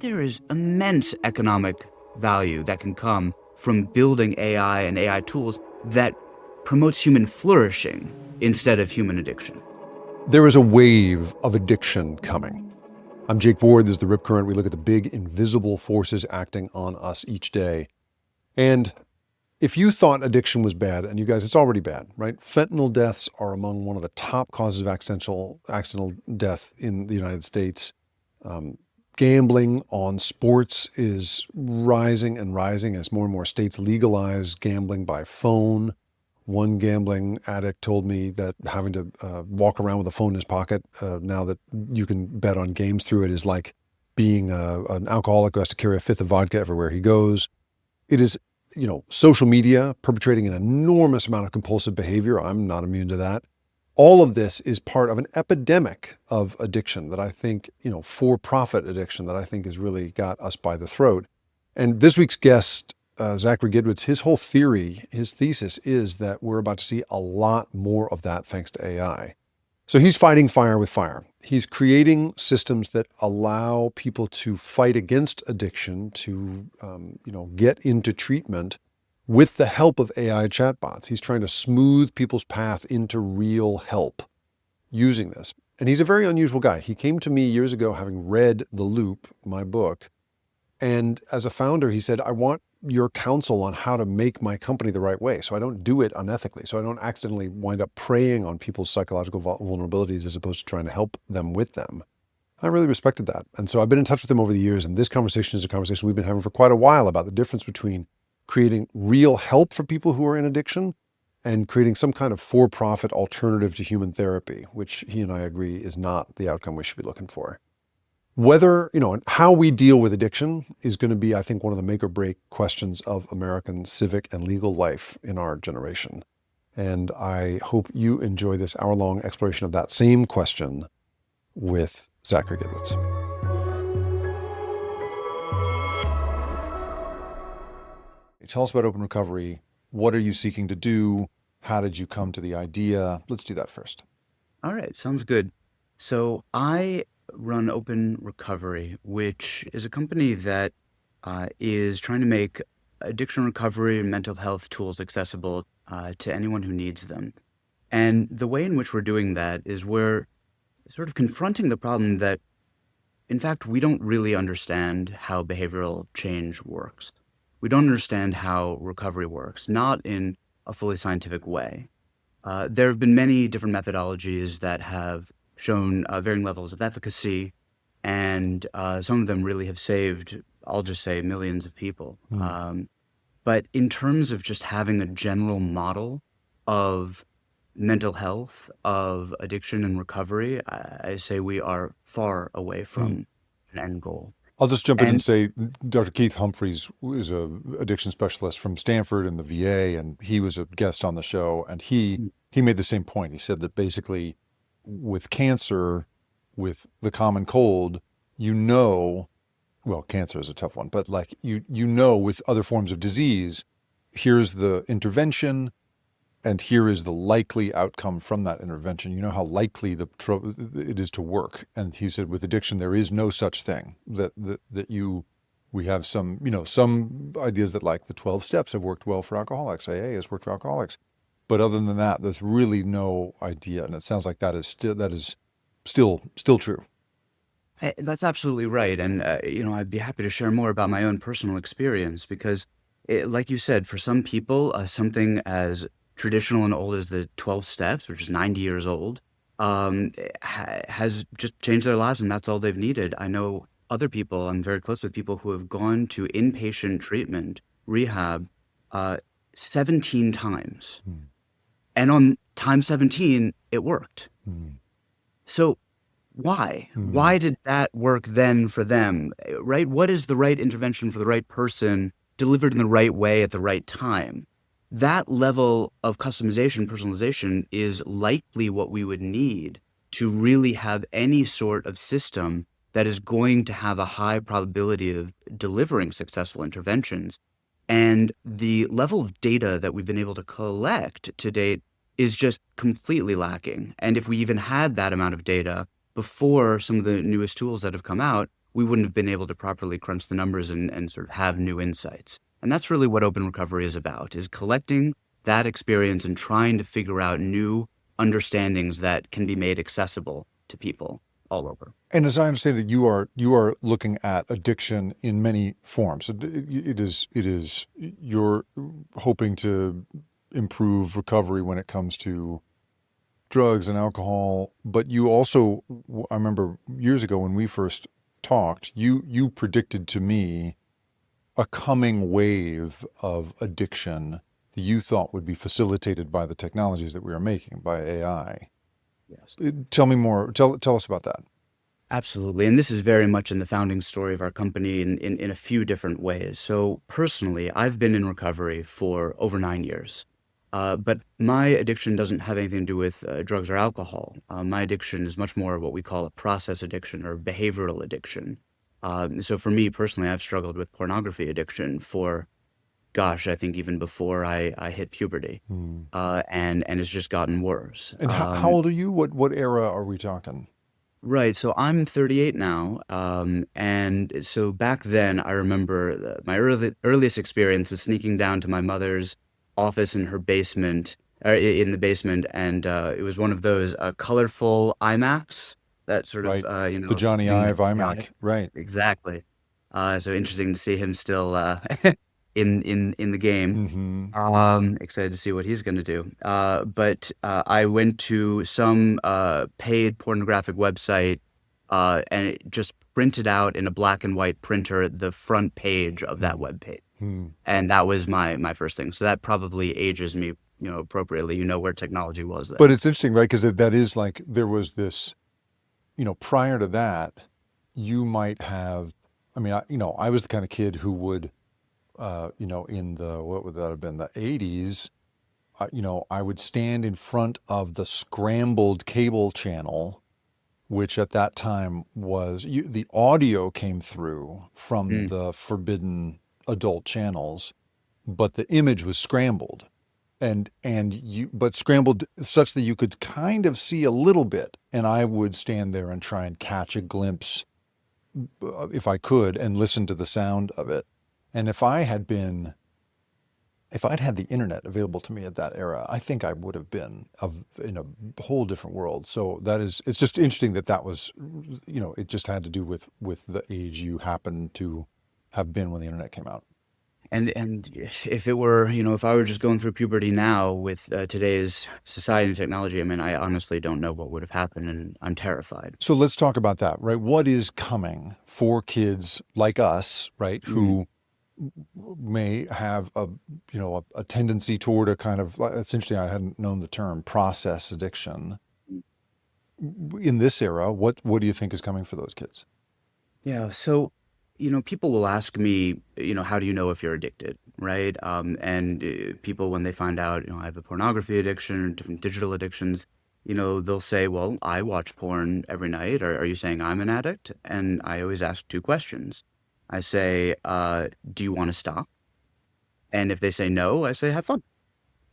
there is immense economic value that can come from building AI and AI tools that promotes human flourishing instead of human addiction. There is a wave of addiction coming. I'm Jake Ward. This is The Rip Current. We look at the big invisible forces acting on us each day. And if you thought addiction was bad, and you guys, it's already bad, right? Fentanyl deaths are among one of the top causes of accidental death in the United States. Gambling on sports is rising and rising as more and more states legalize gambling by phone. One gambling addict told me that having to walk around with a phone in his pocket now that you can bet on games through it is like being an alcoholic who has to carry a fifth of vodka everywhere he goes. It is, social media perpetrating an enormous amount of compulsive behavior. I'm not immune to that. All of this is part of an epidemic of addiction that I think, for-profit addiction that I think has really got us by the throat. And this week's guest, Zachary Gidwitz, his whole theory, his thesis is that we're about to see a lot more of that thanks to AI. So he's fighting fire with fire. He's creating systems that allow people to fight against addiction, to get into treatment with the help of AI chatbots. He's trying to smooth people's path into real help using this. And he's a very unusual guy. He came to me years ago having read The Loop, my book. And as a founder, he said, I want your counsel on how to make my company the right way so I don't do it unethically, so I don't accidentally wind up preying on people's psychological vulnerabilities as opposed to trying to help them with them. I really respected that. And so I've been in touch with him over the years. And this conversation is a conversation we've been having for quite a while about the difference between creating real help for people who are in addiction and creating some kind of for-profit alternative to human therapy, which he and I agree is not the outcome we should be looking for. Whether, and how we deal with addiction is going to be, I think, one of the make or break questions of American civic and legal life in our generation. And I hope you enjoy this hour-long exploration of that same question with Zachary Gidwitz. Tell us about Open Recovery. What are you seeking to do? How did you come to the idea? Let's do that first. All right, sounds good. So I run Open Recovery, which is a company that is trying to make addiction recovery and mental health tools accessible to anyone who needs them. And the way in which we're doing that is we're sort of confronting the problem that, in fact, we don't really understand how behavioral change works. We don't understand how recovery works, not in a fully scientific way. There have been many different methodologies that have shown varying levels of Efficacy, and some of them really have saved, I'll just say, millions of people. But in terms of just having a general model of mental health, of addiction and recovery, I say we are far away from an end goal. I'll just jump in and say Dr. Keith Humphreys is an addiction specialist from Stanford and the VA, and he was a guest on the show, and he made the same point. He said that basically with cancer, with the common cold, well, cancer is a tough one, but like with other forms of disease, here's the intervention, and here is the likely outcome from that intervention. You know how likely it is to work. And he said, with addiction, there is no such thing. We have some ideas that, like, the 12 steps have worked well for alcoholics. AA has worked for alcoholics. But other than that, there's really no idea. And it sounds like that is still true. That's absolutely right. And, I'd be happy to share more about my own personal experience because, like you said, for some people, something as traditional and old as the 12 steps, which is 90 years old, has just changed their lives, and that's all they've needed. I know other people, I'm very close with people who have gone to inpatient treatment, rehab, 17 times. And on time 17, it worked. So why? Why did that work then for them, right? What is the right intervention for the right person delivered in the right way at the right time? That level of customization, personalization is likely what we would need to really have any sort of system that is going to have a high probability of delivering successful interventions. And the level of data that we've been able to collect to date is just completely lacking. And if we even had that amount of data before some of the newest tools that have come out, we wouldn't have been able to properly crunch the numbers and sort of have new insights. And that's really what open recovery is about, is collecting that experience and trying to figure out new understandings that can be made accessible to people all over. And as I understand it, you are looking at addiction in many forms. It is you're hoping to improve recovery when it comes to drugs and alcohol, but you also, I remember years ago when we first talked, you predicted to me a coming wave of addiction that you thought would be facilitated by the technologies that we are making, by AI. Yes. Tell me more. Tell us about that. Absolutely. And this is very much in the founding story of our company in a few different ways. So personally, I've been in recovery for over 9 years. But my addiction doesn't have anything to do with drugs or alcohol. My addiction is much more what we call a process addiction or behavioral addiction. So for me personally, I've struggled with pornography addiction for, gosh, I think even before I hit puberty, and it's just gotten worse. And how old are you? What era are we talking? Right. So I'm 38 now. And so back then, I remember my earliest experience was sneaking down to my mother's office in her basement, or in the basement. And it was one of those colorful iMacs, that sort of, Right. The Johnny thing Ive that, yeah, iMac. Right. exactly. So interesting to see him still in the game. Mm-hmm. Excited to see what he's going to do. But I went to some paid pornographic website, and it just printed out in a black and white printer the front page of that web page, and that was my first thing. So that probably ages me, appropriately. You know where technology was But then. it's interesting, right? Because that is like there was this, prior to that, you might have. I mean, I was the kind of kid who would, in what would that have been, the 80s, I would stand in front of the scrambled cable channel, which at that time was the audio came through from Mm, the forbidden adult channels, but the image was scrambled. But scrambled such that you could kind of see a little bit. And I would stand there and try and catch a glimpse, if I could, and listen to the sound of it. And if I'd had the internet available to me at that era, I think I would have been in a whole different world. So it's just interesting that was, it just had to do with the age you happen to have been when the internet came out. And if it were, if I were just going through puberty now with today's society and technology, I mean, I honestly don't know what would have happened, and I'm terrified. So let's talk about that, right? What is coming for kids like us, right, Mm. who may have a tendency toward a kind of, it's interesting, I hadn't known the term process addiction. In this era, what do you think is coming for those kids? Yeah. So, people will ask me, how do you know if you're addicted, right? And people, when they find out, I have a pornography addiction or different digital addictions, they'll say, well, I watch porn every night. Are you saying I'm an addict? And I always ask two questions. I say, do you want to stop? And if they say no, I say, have fun,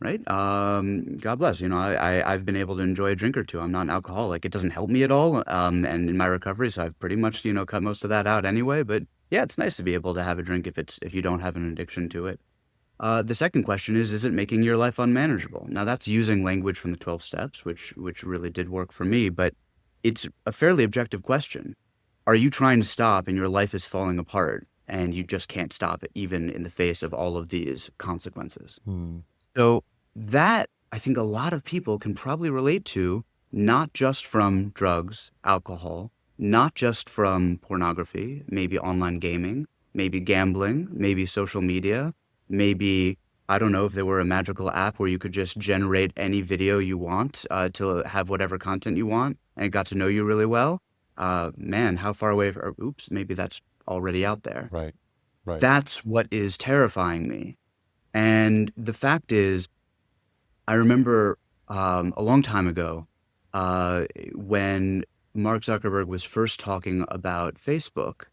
right? God bless. I've been able to enjoy a drink or two. I'm not an alcoholic. It doesn't help me at all. And in my recovery, so I've pretty much, cut most of that out anyway. But yeah, it's nice to be able to have a drink if you don't have an addiction to it. The second question is it making your life unmanageable? Now that's using language from the 12 steps, which really did work for me, but it's a fairly objective question. Are you trying to stop and your life is falling apart and you just can't stop it, even in the face of all of these consequences? So that I think a lot of people can probably relate to, not just from drugs, alcohol, not just from pornography, maybe online gaming, maybe gambling, maybe social media, maybe, I don't know, if there were a magical app where you could just generate any video you want to have whatever content you want, and it got to know you really well. Man, how far away, or oops, maybe that's already out there. Right, right. That's what is terrifying me. And the fact is, I remember a long time ago when Mark Zuckerberg was first talking about Facebook,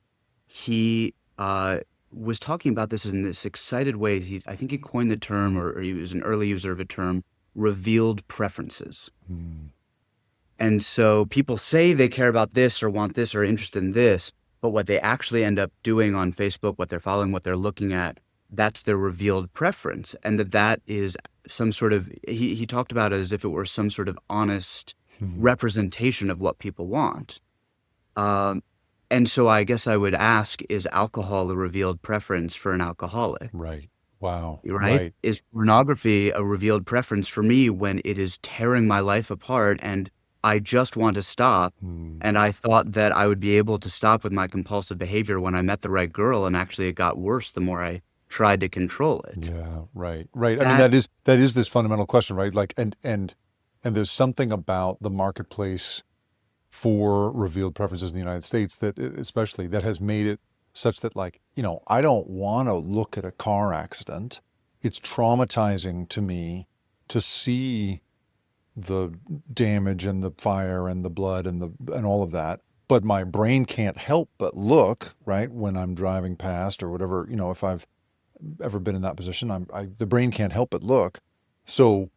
he was talking about this in this excited way. I think he coined the term, or he was an early user of a term, revealed preferences. And so people say they care about this or want this or are interested in this, but what they actually end up doing on Facebook, what they're following, what they're looking at, that's their revealed preference. And that is some sort of, he talked about it as if it were some sort of honest Mhm. representation of what people want. Um, and so I guess I would ask, is alcohol a revealed preference for an alcoholic? Right. Wow. Right? Right. Is pornography a revealed preference for me when it is tearing my life apart and I just want to stop? Mm. And I thought that I would be able to stop with my compulsive behavior when I met the right girl, and actually it got worse the more I tried to control it. Yeah. Right. Right. I mean, That that is this fundamental question, right? Like, and there's something about the marketplace for revealed preferences in the United States that especially that has made it such that, like, I don't want to look at a car accident. It's traumatizing to me to see the damage and the fire and the blood and all of that. But my brain can't help but look, right, when I'm driving past or whatever, if I've ever been in that position, the brain can't help but look. So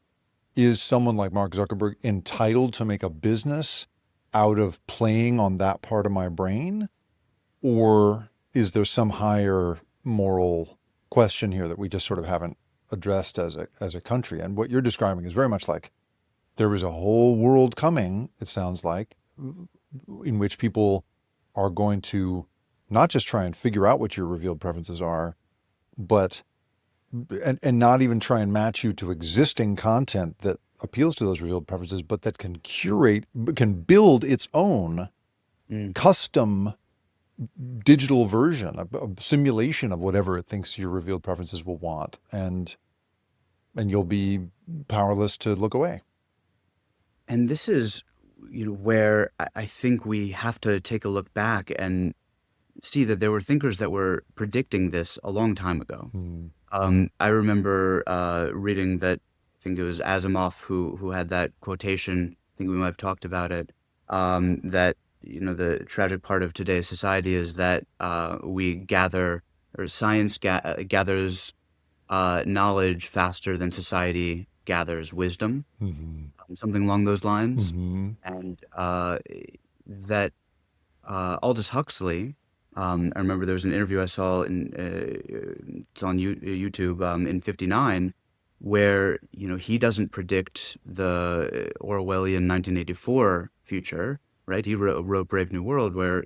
is someone like Mark Zuckerberg entitled to make a business out of playing on that part of my brain? Or is there some higher moral question here that we just sort of haven't addressed as a country? And what you're describing is very much like there is a whole world coming, it sounds like, in which people are going to not just try and figure out what your revealed preferences are, but and not even try and match you to existing content that appeals to those revealed preferences, but that can build its own mm. custom digital version, a simulation of whatever it thinks your revealed preferences will want, and you'll be powerless to look away. And this is, where I think we have to take a look back and see that there were thinkers that were predicting this a long time ago. Hmm. I remember reading that, I think it was Asimov who had that quotation. I think we might have talked about it. That the tragic part of today's society is that we gather, or science gathers knowledge faster than society gathers wisdom, Hmm. something along those lines. Hmm. And that Aldous Huxley, I remember there was an interview I saw it's on YouTube in '59, where he doesn't predict the Orwellian 1984 future, right? He wrote Brave New World, where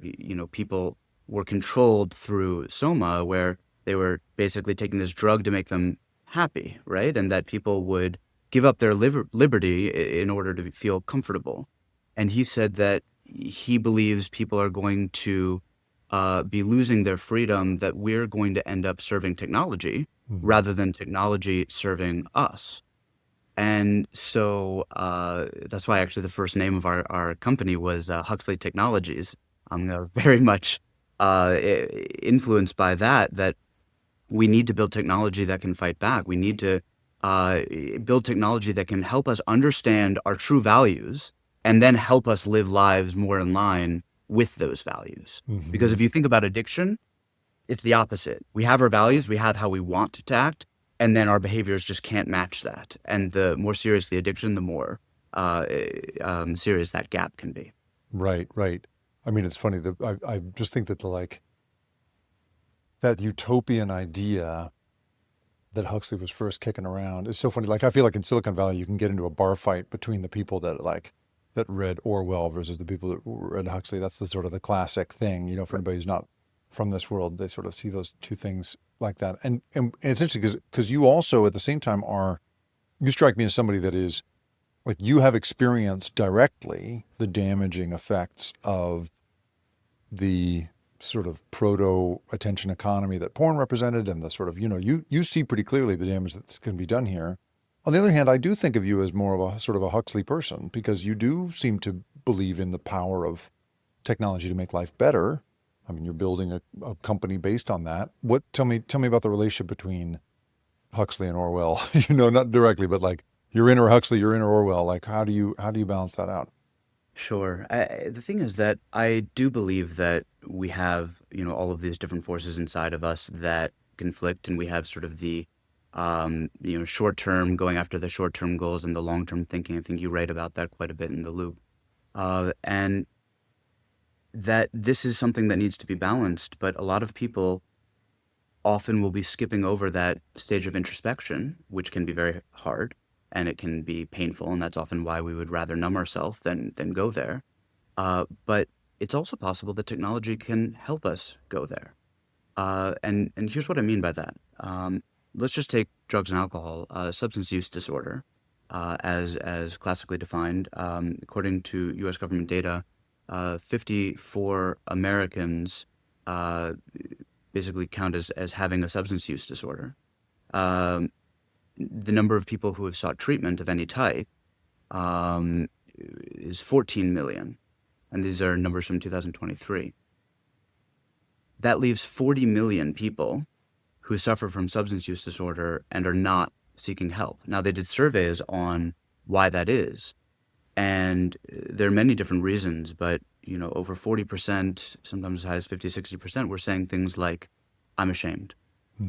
people were controlled through soma, where they were basically taking this drug to make them happy, right? And that people would give up their liberty in order to feel comfortable. And he said that he believes people are going to be losing their freedom, that we're going to end up serving technology Hmm. rather than technology serving us. And so that's why actually the first name of our company was Huxley Technologies. I'm very much influenced by that we need to build technology that can fight back. We need to build technology that can help us understand our true values and then help us live lives more in line with those values. Because Hmm. if you think about addiction, it's the opposite. We have our values, we have how we want to act, and then our behaviors just can't match that. And the more serious the addiction, the more serious that gap can be. Right, right. I mean, it's funny that I just think that that utopian idea that Huxley was first kicking around is so funny. Like, I feel like in Silicon Valley, you can get into a bar fight between the people that read Orwell versus the people that read Huxley. That's the sort of the classic thing, for Right. anybody who's not from this world, they sort of see those two things like that. And it's interesting because you also at the same time you strike me as somebody that is like, you have experienced directly the damaging effects of the sort of proto attention economy that porn represented, and the sort of, you see pretty clearly the damage that's going to be done here. On the other hand, I do think of you as more of a sort of a Huxley person, because you do seem to believe in the power of technology to make life better. I mean, you're building a company based on that. Tell me about the relationship between Huxley and Orwell. Not directly, but like, you're inner Huxley, you're inner Orwell. Like, how do you balance that out? Sure. The thing is that I do believe that we have, all of these different forces inside of us that conflict, and we have sort of the, short term, going after the short term goals, and the long term thinking. I think you write about that quite a bit in the loop. And that this is something that needs to be balanced, but a lot of people often will be skipping over that stage of introspection, which can be very hard and it can be painful, and that's often why we would rather numb ourselves than go there. But it's also possible that technology can help us go there. And here's what I mean by that. Let's just take drugs and alcohol, substance use disorder, as classically defined. According to U.S. government data, 54 Americans basically count as having a substance use disorder. Um, the number of people who have sought treatment of any type is 14 million, and these are numbers from 2023. That leaves 40 million people who suffer from substance use disorder and are not seeking help. Now, they did surveys on why that is, and there are many different reasons, but over 40%, sometimes as high as 50, 60%, were saying things like, I'm ashamed,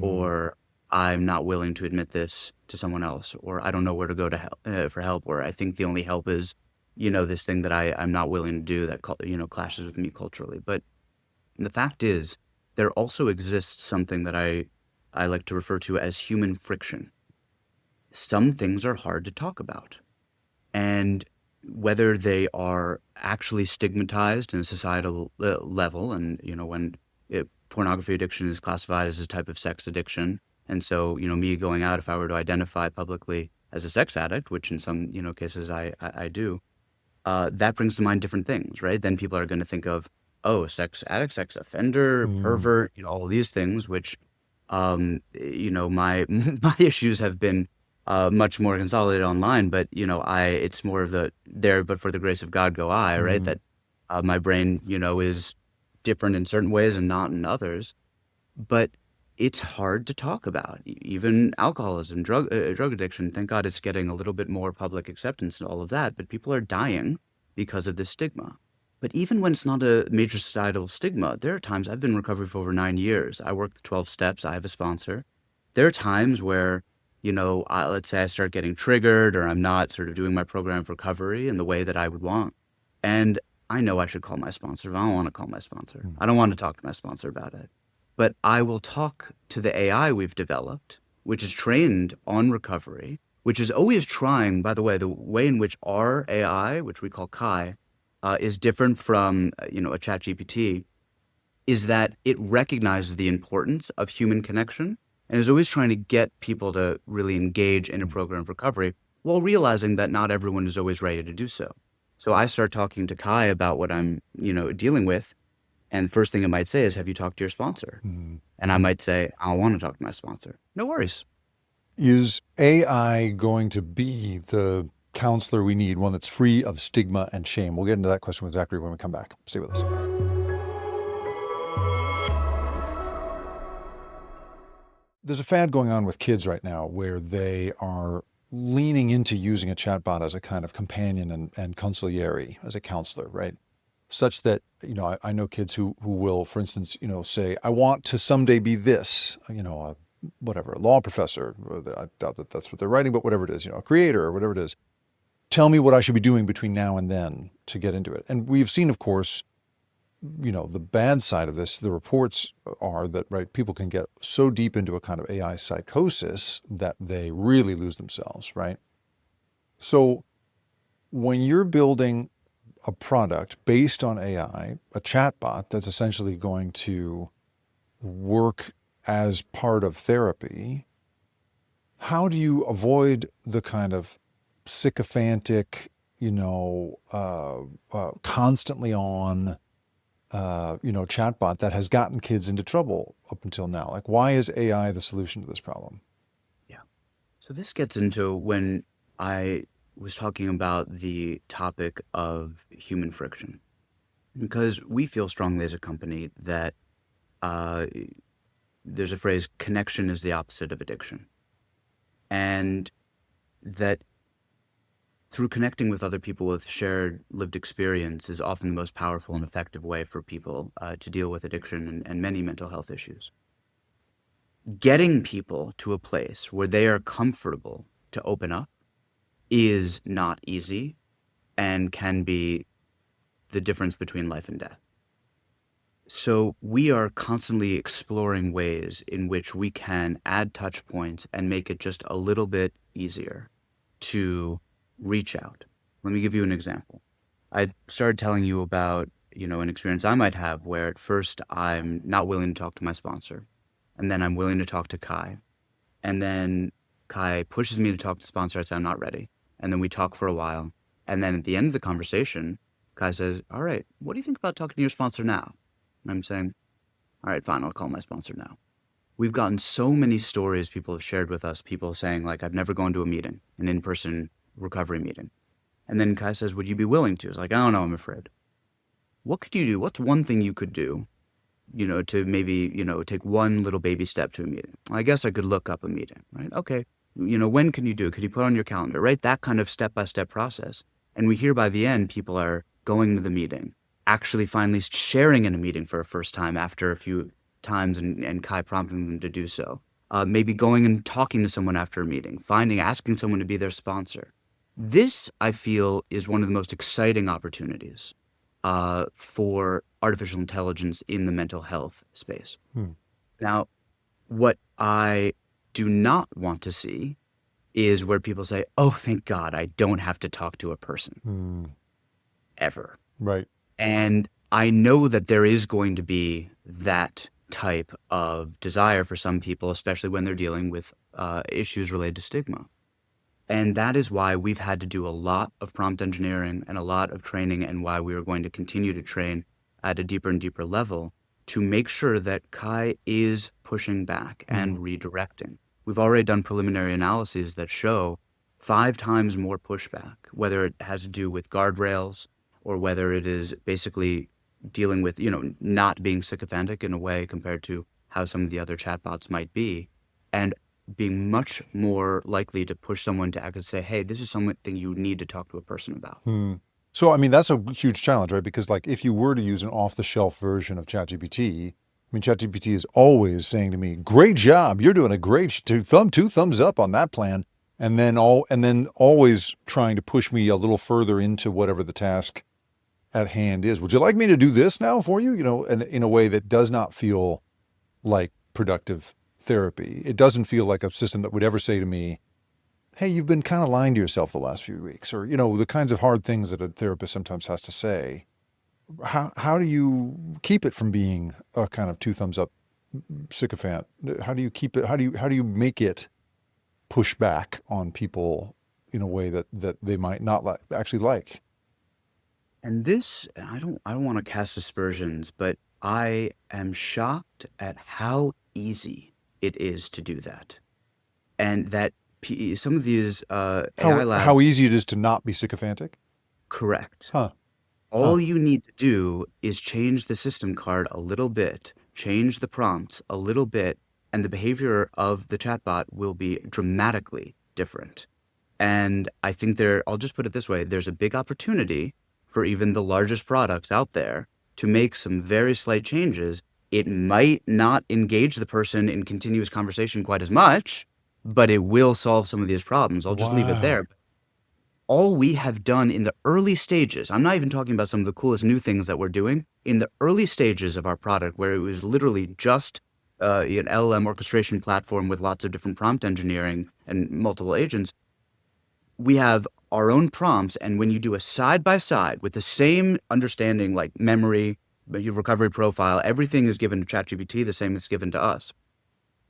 or I'm not willing to admit this to someone else, or I don't know where to go to help, for help, or I think the only help is, this thing that I'm not willing to do that, clashes with me culturally. But the fact is, there also exists something that I like to refer to as human friction. Some things are hard to talk about. And whether they are actually stigmatized in a societal level, and, when pornography addiction is classified as a type of sex addiction, and so, me going out, if I were to identify publicly as a sex addict, which in some, cases I do, that brings to mind different things, right? Then people are going to think of, oh, sex addict, sex offender, pervert, all of these things, which, my my issues have been much more consolidated online, but it's more of the there, but for the grace of God go I, right? That my brain, is different in certain ways and not in others, but it's hard to talk about. Even alcoholism, drug addiction. Thank God it's getting a little bit more public acceptance and all of that, but people are dying because of this stigma. But even when it's not a major societal stigma, there are times I've been in recovery for over 9 years. I work the 12 steps. I have a sponsor. There are times where, let's say I start getting triggered or I'm not sort of doing my program of recovery in the way that I would want. And I know I should call my sponsor, but I don't want to call my sponsor. I don't want to talk to my sponsor about it. But I will talk to the AI we've developed, which is trained on recovery, which is always trying, by the way in which our AI, which we call Kai, is different from, a chat GPT, is that it recognizes the importance of human connection and is always trying to get people to really engage in a program of recovery while realizing that not everyone is always ready to do so. So I start talking to Kai about what I'm, dealing with. And first thing it might say is, have you talked to your sponsor? And I might say, I don't want to talk to my sponsor. No worries. Is AI going to be the counselor we need, one that's free of stigma and shame? We'll get into that question with Zachary when we come back. Stay with us. There's a fad going on with kids right now where they are leaning into using a chatbot as a kind of companion and consigliere, as a counselor, right? Such that, I know kids who will, for instance, say, I want to someday be this, a law professor. I doubt that that's what they're writing, but whatever it is, a creator or whatever it is. Tell me what I should be doing between now and then to get into it. And we've seen, of course, the bad side of this. The reports are that, right, people can get so deep into a kind of AI psychosis that they really lose themselves, right? So when you're building a product based on AI, a chatbot that's essentially going to work as part of therapy, how do you avoid the kind of sycophantic, constantly on, chatbot that has gotten kids into trouble up until now? Like, why is AI the solution to this problem? Yeah. So this gets into when I was talking about the topic of human friction, because we feel strongly as a company that there's a phrase, connection is the opposite of addiction. And that through connecting with other people with shared lived experience is often the most powerful and effective way for people to deal with addiction and many mental health issues. Getting people to a place where they are comfortable to open up is not easy and can be the difference between life and death. So we are constantly exploring ways in which we can add touch points and make it just a little bit easier to reach out. Let me give you an example. I started telling you about, an experience I might have where at first I'm not willing to talk to my sponsor, and then I'm willing to talk to Kai, and then Kai pushes me to talk to the sponsor. I say I'm not ready, and then we talk for a while, and then at the end of the conversation, Kai says, "All right, what do you think about talking to your sponsor now?" And I'm saying, "All right, fine, I'll call my sponsor now." We've gotten so many stories people have shared with us, people saying like, "I've never gone to a meeting, an in-person recovery meeting." And then Kai says, "Would you be willing to?" It's like, "I don't know, I'm afraid." What could you do? What's one thing you could do, to maybe, take one little baby step to a meeting? I guess I could look up a meeting, right? Okay. When can you do it? Could you put it on your calendar, right? That kind of step-by-step process. And we hear by the end, people are going to the meeting, actually finally sharing in a meeting for a first time after a few times and Kai prompting them to do so. Maybe going and talking to someone after a meeting, asking someone to be their sponsor. This, I feel, is one of the most exciting opportunities for artificial intelligence in the mental health space. Now, what I do not want to see is where people say, "Oh, thank God, I don't have to talk to a person ever." Right. And I know that there is going to be that type of desire for some people, especially when they're dealing with issues related to stigma. And that is why we've had to do a lot of prompt engineering and a lot of training, and why we are going to continue to train at a deeper and deeper level to make sure that Kai is pushing back and redirecting. We've already done preliminary analyses that show 5 times more pushback, whether it has to do with guardrails or whether it is basically dealing with, not being sycophantic in a way compared to how some of the other chatbots might be, and being much more likely to push someone to actually say, "Hey, this is something you need to talk to a person about." So, I mean, that's a huge challenge, right? Because like if you were to use an off-the-shelf version of ChatGPT, I mean, ChatGPT is always saying to me, "Great job, you're doing a great two thumbs up on that plan," and then always trying to push me a little further into whatever the task at hand is. Would you like me to do this now for you? And in a way that does not feel like productive therapy. It doesn't feel like a system that would ever say to me, "Hey, you've been kind of lying to yourself the last few weeks," or, the kinds of hard things that a therapist sometimes has to say. How do you keep it from being a kind of two thumbs up sycophant? How do you keep it? How do you make it push back on people in a way that they might not actually like? And this, I don't want to cast aspersions, but I am shocked at how easy it is to do that. And that some of these AI How labs, easy it is to not be sycophantic? correct. Huh. All you need to do is change the system card a little bit, change the prompts a little bit, and the behavior of the chatbot will be dramatically different. And I think I'll just put it this way, there's a big opportunity for even the largest products out there to make some very slight changes. It might not engage the person in continuous conversation quite as much, but it will solve some of these problems. I'll just leave it there. All we have done in the early stages, I'm not even talking about some of the coolest new things that we're doing, in the early stages of our product, where it was literally just an LLM orchestration platform with lots of different prompt engineering and multiple agents, we have our own prompts. And when you do a side-by-side with the same understanding, like memory, your recovery profile, everything is given to ChatGPT the same as given to us.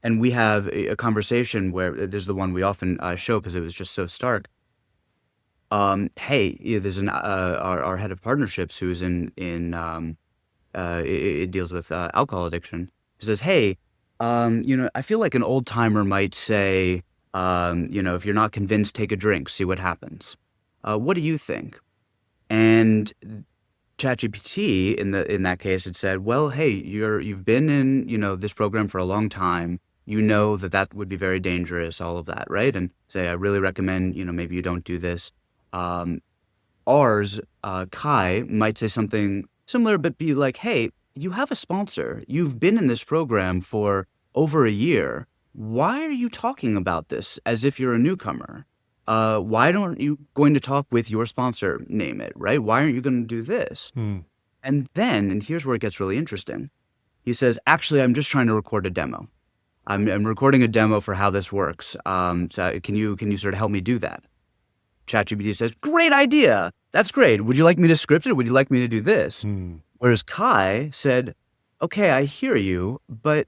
And we have a conversation where there's the one we often show because it was just so stark. Hey, there's our head of partnerships who's it deals with alcohol addiction. He says, "Hey, I feel like an old timer might say, if you're not convinced, take a drink, see what happens. What do you think?" And ChatGPT in that case had said, "Well, hey, you've been in this program for a long time. You know that would be very dangerous, all of that, right?" And say, "I really recommend maybe you don't do this." Ours, Kai, might say something similar, but be like, "Hey, you have a sponsor. You've been in this program for over a year. Why are you talking about this as if you're a newcomer? Why aren't you going to talk with your sponsor, name it, right? Why aren't you going to do this?" And then, and here's where it gets really interesting. He says, actually, I'm just trying to record a demo. I'm recording a demo for how this works. So can you sort of help me do that? ChatGPT says, great idea. That's great. Would you like me to script it? Would you like me to do this? Whereas Kai said, okay, I hear you, but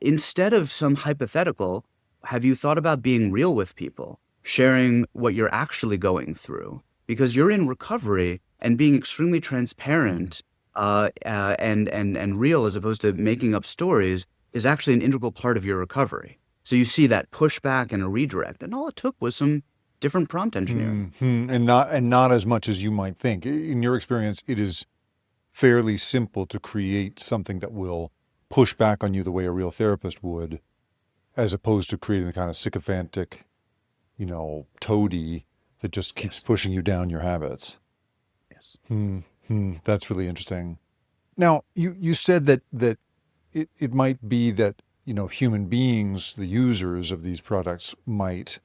instead of some hypothetical, have you thought about being real with people, sharing what you're actually going through? Because you're in recovery, and being extremely transparent and real, as opposed to making up stories, is actually an integral part of your recovery. So you see that pushback and a redirect, and all it took was some different prompt engineering. And not as much as you might think. In your experience, it is fairly simple to create something that will push back on you the way a real therapist would, as opposed to creating the kind of sycophantic, toady that just keeps pushing you down your habits. Yes. That's really interesting. Now, you said that it might be that, human beings, the users of these products, might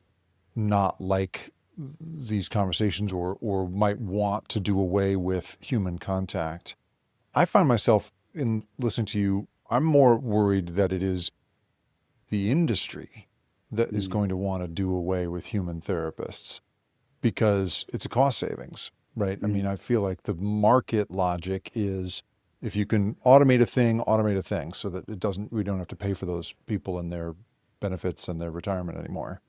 not like these conversations or might want to do away with human contact. I find myself, in listening to you, I'm more worried that it is the industry that is going to want to do away with human therapists because it's a cost savings, right? I mean, I feel like the market logic is, if you can automate a thing so that we don't have to pay for those people and their benefits and their retirement anymore.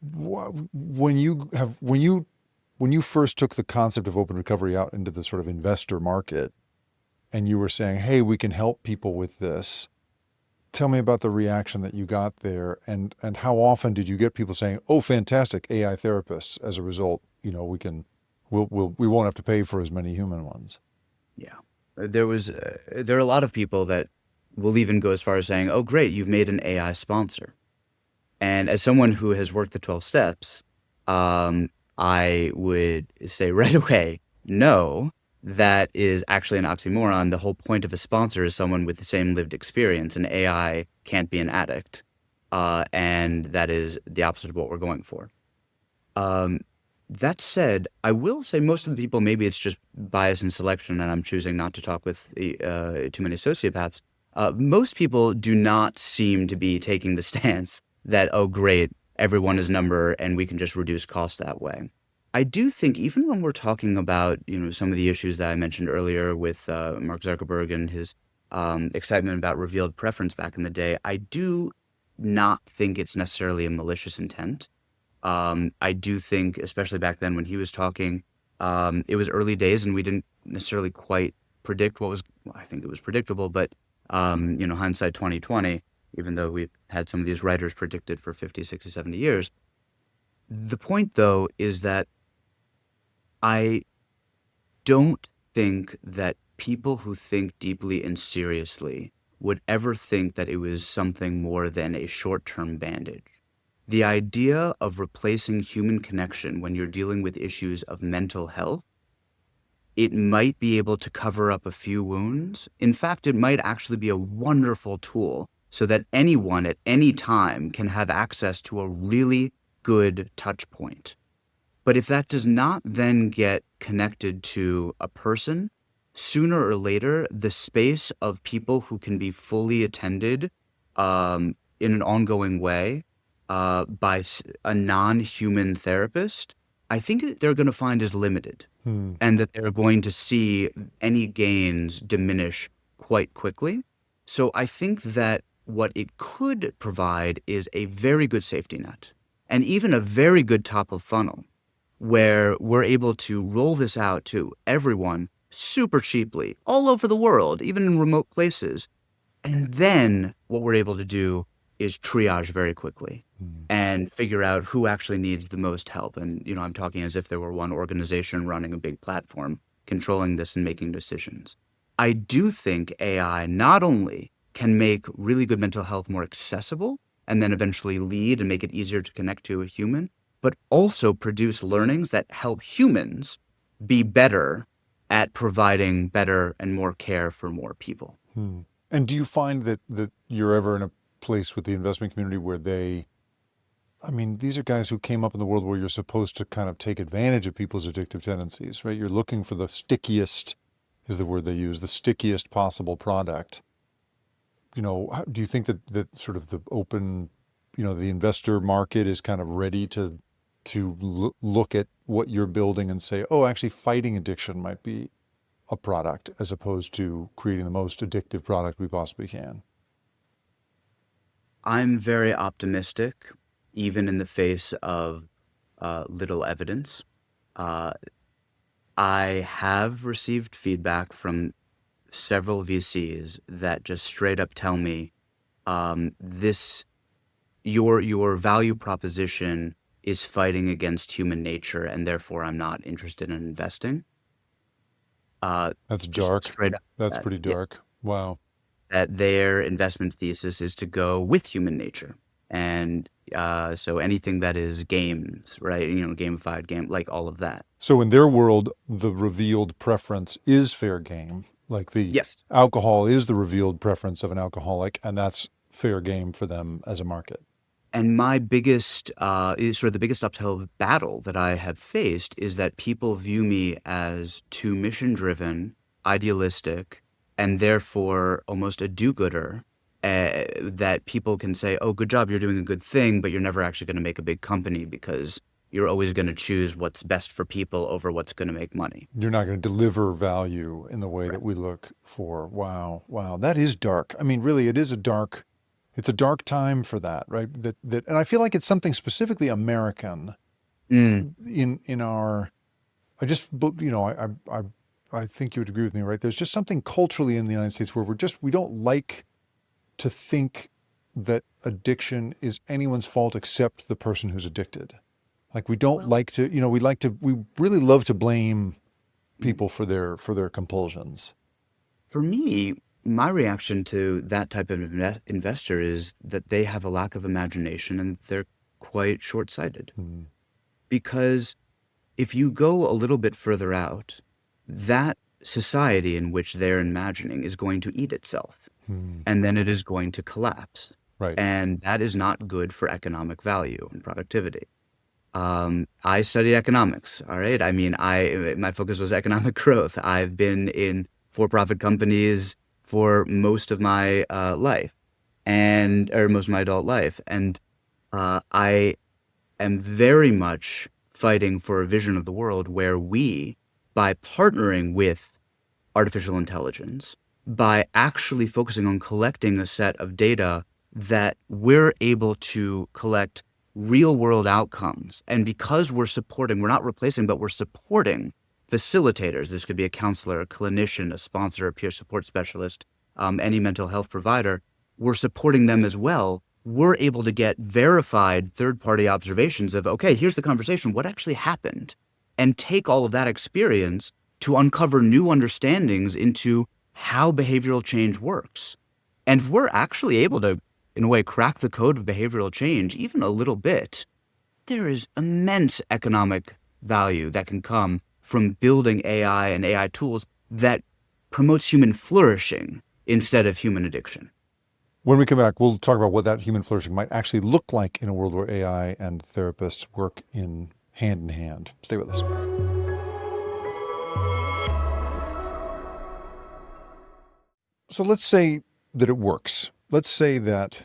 When you first took the concept of open recovery out into the sort of investor market, and you were saying, hey, we can help people with this, tell me about the reaction that you got there, and how often did you get people saying, oh, fantastic, AI therapists, as a result, we won't have to pay for as many human ones. Yeah. There are a lot of people that will even go as far as saying, oh, great, you've made an AI sponsor. And as someone who has worked the 12 steps, I would say right away, no, that is actually an oxymoron. The whole point of a sponsor is someone with the same lived experience, and AI can't be an addict. And that is the opposite of what we're going for. That said, I will say most of the people, maybe it's just bias and selection, and I'm choosing not to talk with too many sociopaths. Most people do not seem to be taking the stance that, oh, great, everyone is a number and we can just reduce costs that way. I do think even when we're talking about, some of the issues that I mentioned earlier with Mark Zuckerberg and his excitement about revealed preference back in the day, I do not think it's necessarily a malicious intent. I do think, especially back then when he was talking, it was early days and we didn't necessarily quite predict I think it was predictable, but, hindsight 2020, even though we've had some of these writers predicted for 50, 60, 70 years. The point, though, is that I don't think that people who think deeply and seriously would ever think that it was something more than a short-term bandage. The idea of replacing human connection when you're dealing with issues of mental health, it might be able to cover up a few wounds. In fact, it might actually be a wonderful tool so that anyone at any time can have access to a really good touch point. But if that does not then get connected to a person, sooner or later, the space of people who can be fully attended in an ongoing way by a non-human therapist, I think they're going to find is limited, and that they're going to see any gains diminish quite quickly. So I think that what it could provide is a very good safety net, and even a very good top of funnel, where we're able to roll this out to everyone super cheaply, all over the world, even in remote places. And then what we're able to do is triage very quickly and figure out who actually needs the most help. And, I'm talking as if there were one organization running a big platform, controlling this and making decisions. I do think AI not only can make really good mental health more accessible and then eventually lead and make it easier to connect to a human, but also produce learnings that help humans be better at providing better and more care for more people. And do you find that you're ever in a place with the investment community where these are guys who came up in the world where you're supposed to kind of take advantage of people's addictive tendencies, right? You're looking for the stickiest is the word they use, the stickiest possible product. Do you think that sort of the open, the investor market is kind of ready to look at what you're building and say, oh, actually fighting addiction might be a product as opposed to creating the most addictive product we possibly can? I'm very optimistic, even in the face of little evidence. Uh, I have received feedback from several VCs that just straight up tell me, this your value proposition is fighting against human nature, and therefore I'm not interested in investing. That's Just dark. straight up That's that, pretty yes, dark. Wow. that their investment thesis is to go with human nature. And so anything that is games, right? Gamified game, like all of that. So in their world, the revealed preference is fair game. Like the Yes. alcohol is the revealed preference of an alcoholic, and that's fair game for them as a market. And my biggest, is sort of the biggest uphill battle that I have faced is that people view me as too mission driven, idealistic, and therefore almost a do gooder. That people can say, oh, good job, you're doing a good thing, but you're never actually going to make a big company because you're always going to choose what's best for people over what's going to make money. You're not going to deliver value in the way Right. that we look for. Wow. Wow. That is dark. I mean, really, it's a dark time for that, right? And I feel like it's something specifically American Mm. in our, I just, I think you would agree with me, right? There's just something culturally in the United States where we don't like to think that addiction is anyone's fault except the person who's addicted. Like we don't Well, like to, we really love to blame mm, people for their compulsions. for me, my reaction to that type of investor is that they have a lack of imagination and they're quite short sighted. Mm, Because if you go a little bit further out, that society in which they're imagining is going to eat itself, mm, and then it is going to collapse. right. And that is not good for economic value and productivity. I studied economics, all right? I mean, my focus was economic growth. I've been in for-profit companies for most of my life, or most of my adult life, and I am very much fighting for a vision of the world where we, by partnering with artificial intelligence, by actually focusing on collecting a set of data that we're able to collect real world outcomes. And because we're not replacing, but we're supporting facilitators. This could be a counselor, a clinician, a sponsor, a peer support specialist, any mental health provider. We're supporting them as well. We're able to get verified third party observations of, okay, here's the conversation, what actually happened, and take all of that experience to uncover new understandings into how behavioral change works. And if we're actually able to, in a way, crack the code of behavioral change, even a little bit, there is immense economic value that can come from building AI and AI tools that promotes human flourishing instead of human addiction. When we come back, we'll talk about what that human flourishing might actually look like in a world where AI and therapists work in hand. Stay with us. So let's say that it works. Let's say that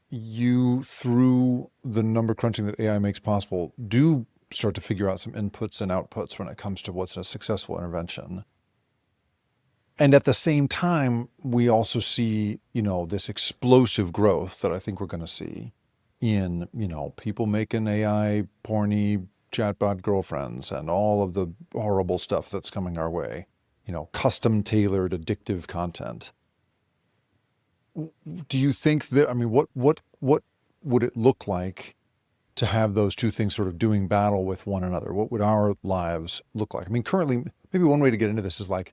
you, through the number crunching that AI makes possible, do start to figure out some inputs and outputs when it comes to what's a successful intervention. And at the same time, we also see, this explosive growth that I think we're going to see in, people making AI porny chatbot girlfriends and all of the horrible stuff that's coming our way, custom tailored addictive content. Do you think that, I mean, what would it look like to have those two things sort of doing battle with one another? What would our lives look like? I mean, currently, maybe one way to get into this is like,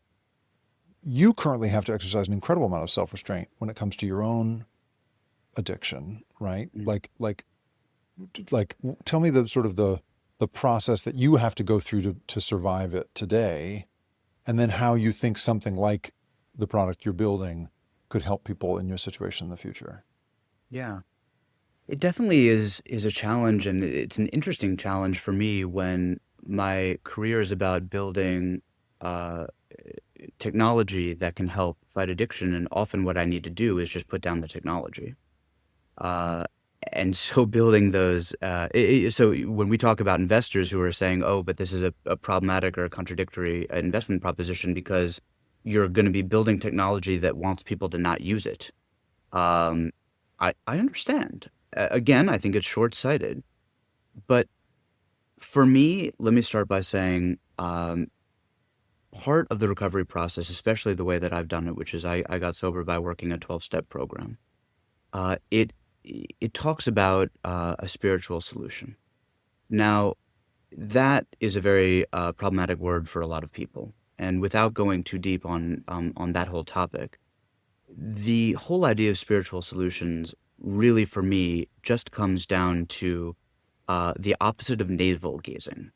you currently have to exercise an incredible amount of self-restraint when it comes to your own addiction, right? Mm. Like, tell me the sort of the process that you have to go through to survive it today, and then how you think something like the product you're building could help people in your situation in the future. Yeah. It definitely is a challenge, and it's an interesting challenge for me when my career is about building uh, technology that can help fight addiction, and often what I need to do is just put down the technology. Uh, and so building those, so when we talk about investors who are saying, oh, but this is a problematic or a contradictory investment proposition because you're going to be building technology that wants people to not use it. Um, I understand. Again, I think it's short-sighted. But for me, let me start by saying part of the recovery process, especially the way that I've done it, which is I got sober by working a 12-step program. Uh, it it talks about a spiritual solution. Now, that is a very problematic word for a lot of people. And without going too deep on that whole topic, the whole idea of spiritual solutions really, for me, just comes down to the opposite of navel gazing,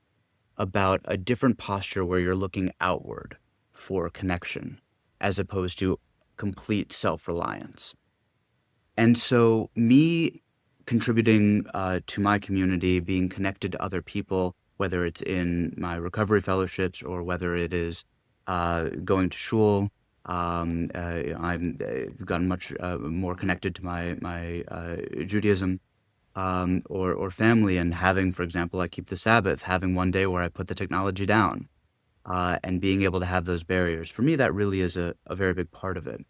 about a different posture where you're looking outward for connection as opposed to complete self-reliance. And so me contributing to my community, being connected to other people, whether it's in my recovery fellowships or whether it is going to shul, I've gotten much more connected to my Judaism, or family, and having, for example, I keep the Sabbath, having one day where I put the technology down, and being able to have those barriers. For me, that really is a very big part of it.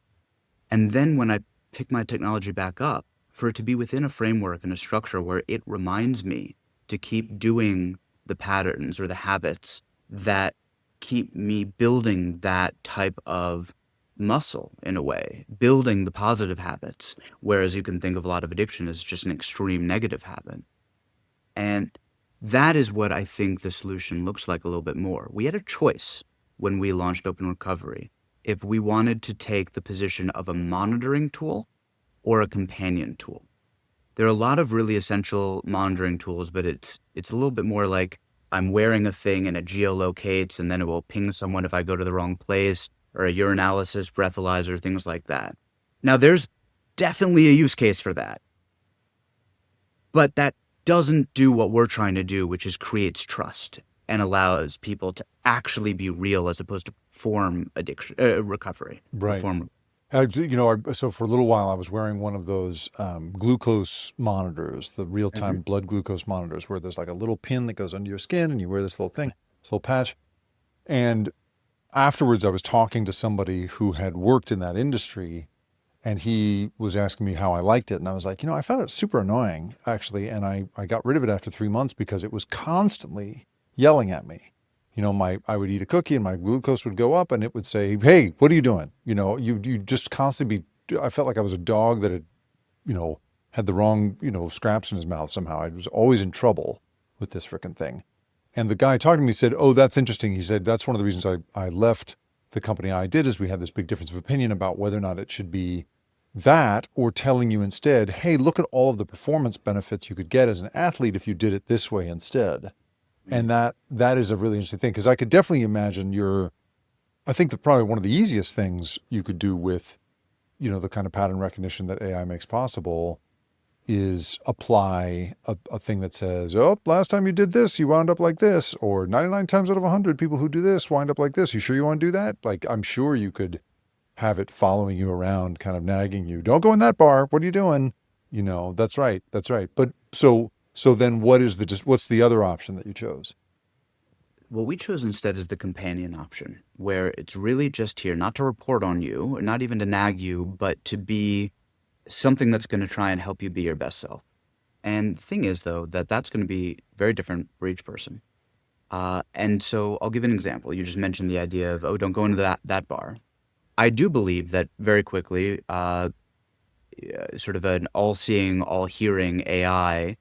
And then when I pick my technology back up, for it to be within a framework and a structure where it reminds me to keep doing the patterns or the habits that keep me building that type of muscle in a way, building the positive habits, whereas you can think of a lot of addiction as just an extreme negative habit. And that is what I think the solution looks like a little bit more. We had a choice when we launched Open Recovery if we wanted to take the position of a monitoring tool or a companion tool. There are a lot of really essential monitoring tools, but it's a little bit more like I'm wearing a thing and it geolocates, and then it will ping someone if I go to the wrong place, or a urinalysis, breathalyzer, things like that. Now, there's definitely a use case for that, but that doesn't do what we're trying to do, which is creates trust and allows people to actually be real as opposed to perform addiction recovery. Right. Perform. So for a little while, I was wearing one of those glucose monitors, the real-time blood glucose monitors, where there's like a little pin that goes under your skin, and you wear this little thing, this little patch. And afterwards, I was talking to somebody who had worked in that industry, and he was asking me how I liked it. And I was like, I found it super annoying, actually. And I got rid of it after 3 months because it was constantly yelling at me. I would eat a cookie and my glucose would go up and it would say, hey, what are you doing? You just constantly I felt like I was a dog that had, had the wrong, scraps in his mouth somehow. I was always in trouble with this frickin' thing. And the guy talking to me said, oh, that's interesting. He said, that's one of the reasons I left the company I did, is we had this big difference of opinion about whether or not it should be that or telling you instead, hey, look at all of the performance benefits you could get as an athlete if you did it this way instead. And that is a really interesting thing, because I could definitely imagine I think that probably one of the easiest things you could do with, the kind of pattern recognition that AI makes possible is apply a thing that says, oh, last time you did this, you wound up like this, or 99 times out of 100 people who do this wind up like this. You sure you want to do that? Like, I'm sure you could have it following you around, kind of nagging you. Don't go in that bar. What are you doing? That's right. That's right. But so then what's the other option that you chose? What we chose instead is the companion option, where it's really just here, not to report on you, not even to nag you, but to be something that's going to try and help you be your best self. And the thing is, though, that's going to be very different for each person. And so I'll give an example. You just mentioned the idea of, oh, don't go into that bar. I do believe that very quickly, sort of an all-seeing, all-hearing AI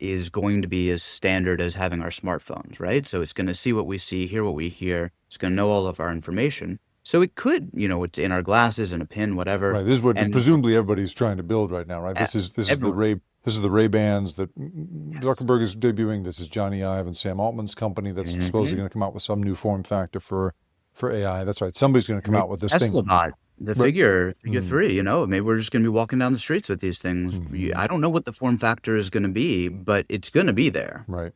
is going to be as standard as having our smartphones, right? So it's going to see what we see, hear what we hear. It's going to know all of our information. So it could, it's in our glasses and a pin, whatever. Right. This is what presumably everybody's trying to build right now, right? This is the Ray-Bans that Zuckerberg is debuting. This is Johnny Ive and Sam Altman's company that's supposedly going to come out with some new form factor for AI. That's right. Somebody's going to come out with this Tesla thing. Bot, the figure 3, maybe we're just going to be walking down the streets with these things. I don't know what the form factor is going to be, but it's going to be there. Right.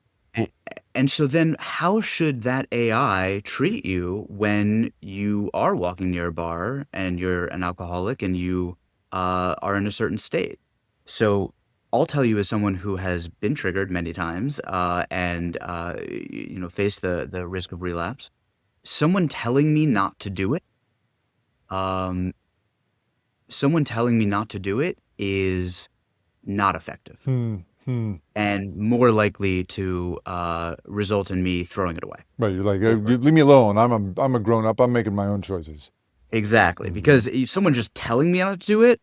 And so then how should that AI treat you when you are walking near a bar and you're an alcoholic and you are in a certain state? So I'll tell you as someone who has been triggered many times and faced the risk of relapse, someone telling me not to do it, um, someone telling me not to do it is not effective Hmm. Hmm. and more likely to result in me throwing it away. Right. You're like, Or leave me alone. I'm a grown up. I'm making my own choices. exactly, Hmm. because someone just telling me not to do it,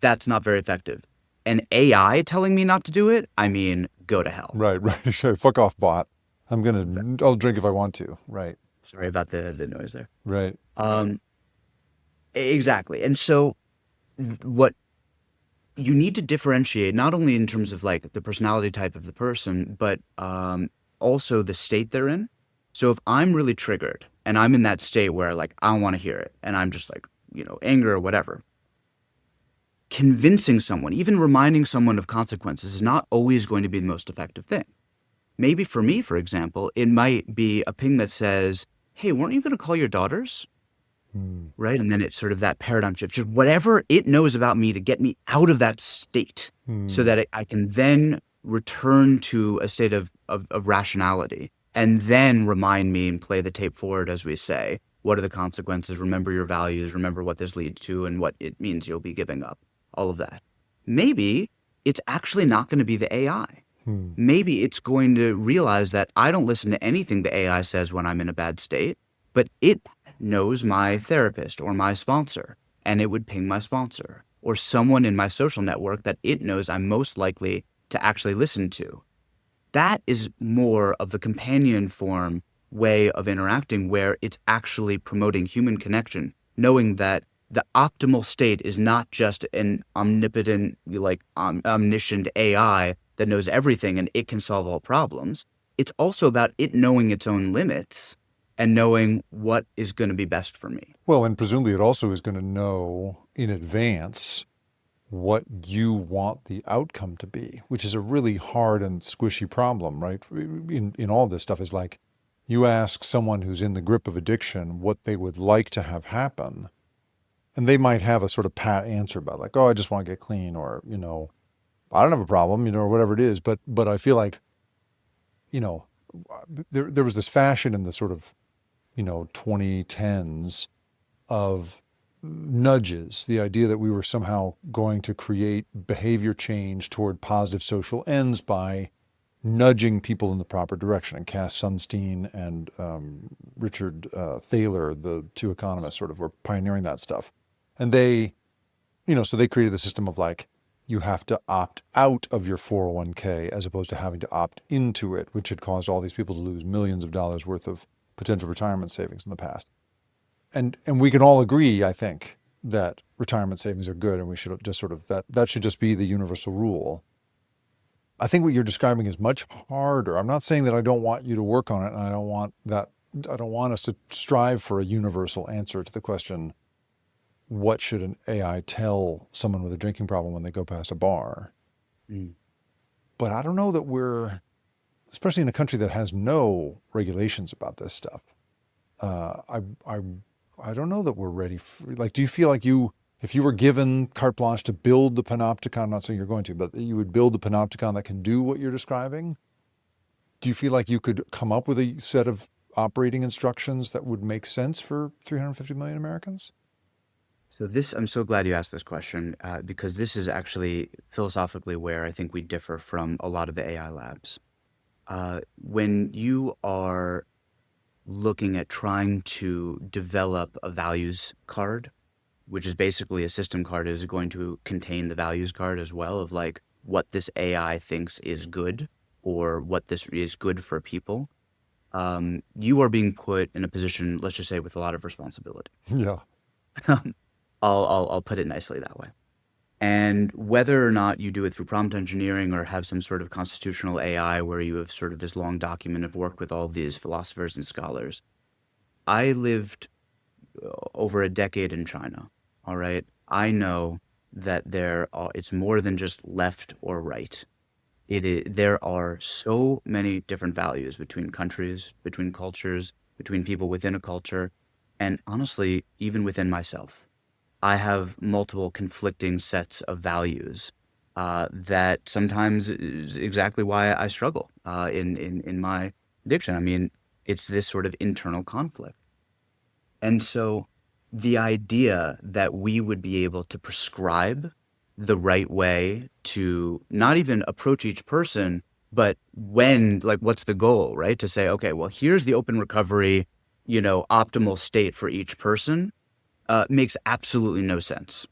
that's not very effective. An AI telling me not to do it, I mean, go to hell. Right. Right. So fuck off, bot. Exactly. I'll drink if I want to. Right. Sorry about the noise there. Right. Um, exactly. And so what you need to differentiate not only in terms of like the personality type of the person, but also the state they're in. So if I'm really triggered and I'm in that state where like I don't want to hear it and I'm just like, anger or whatever, convincing someone, even reminding someone of consequences is not always going to be the most effective thing. Maybe for me, for example, it might be a ping that says, "Hey, weren't you going to call your daughters?" Hmm. Right? And then it's sort of that paradigm shift, just whatever it knows about me to get me out of that state so Hmm. that I can then return to a state of rationality and then remind me and play the tape forward, as we say. What are the consequences? Remember your values, remember what this leads to and what it means you'll be giving up, all of that. Maybe it's actually not going to be the AI. Hmm. Maybe it's going to realize that I don't listen to anything the AI says when I'm in a bad state, but it knows my therapist or my sponsor, and it would ping my sponsor or someone in my social network that it knows I'm most likely to actually listen to. That is more of the companion form way of interacting where it's actually promoting human connection, knowing that the optimal state is not just an omnipotent, like omniscient AI that knows everything and it can solve all problems. It's also about it knowing its own limits and knowing what is going to be best for me. Well, and presumably it also is going to know in advance what you want the outcome to be, which is a really hard and squishy problem, right? In all this stuff is like, you ask someone who's in the grip of addiction what they would like to have happen, and they might have a sort of pat answer about like, oh, I just want to get clean, or, I don't have a problem, or whatever it is. But I feel like, you know, there was this fashion in the sort of, 2010s of nudges, the idea that we were somehow going to create behavior change toward positive social ends by nudging people in the proper direction. And Cass Sunstein and Richard Thaler, the two economists, sort of were pioneering that stuff. And they, so they created the system of like, you have to opt out of your 401k as opposed to having to opt into it, which had caused all these people to lose millions of dollars worth of potential retirement savings in the past. And we can all agree, I think, that retirement savings are good, and we should just sort of that should just be the universal rule. I think what you're describing is much harder. I'm not saying that I don't want you to work on it, and I don't want us to strive for a universal answer to the question, what should an AI tell someone with a drinking problem when they go past a bar? Mm. But I don't know that we're, especially in a country that has no regulations about this stuff. I don't know that we're ready for, like, do you feel like if you were given carte blanche to build the panopticon, I'm not saying you're going to, but you would build the panopticon that can do what you're describing? Do you feel like you could come up with a set of operating instructions that would make sense for 350 million Americans? So I'm so glad you asked this question because this is actually philosophically where I think we differ from a lot of the AI labs. When you are looking at trying to develop a values card, which is basically a system card, is going to contain the values card as well of like what this AI thinks is good or what this is good for people. You are being put in a position, let's just say, with a lot of responsibility. Yeah. I'll put it nicely that way. And whether or not you do it through prompt engineering or have some sort of constitutional AI where you have sort of this long document of work with all of these philosophers and scholars, I lived over a decade in China. All right. I know that it's more than just left or right. there are so many different values between countries, between cultures, between people within a culture, and honestly, even within myself. I have multiple conflicting sets of values that sometimes is exactly why I struggle in my addiction. I mean, it's this sort of internal conflict. And so the idea that we would be able to prescribe the right way to not even approach each person, but when, like, what's the goal, right? To say, okay, well, here's the open recovery, optimal state for each person makes absolutely no sense.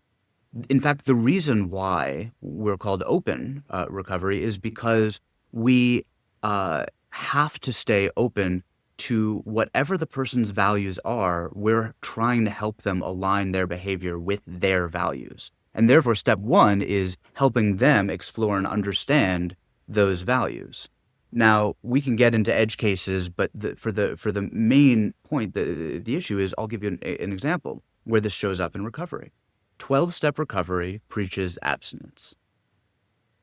In fact, the reason why we're called open recovery is because we have to stay open to whatever the person's values are. We're trying to help them align their behavior with their values. And therefore, step one is helping them explore and understand those values. Now, we can get into edge cases, but for the main point, the issue is I'll give you an example where this shows up in recovery. 12-step recovery preaches abstinence.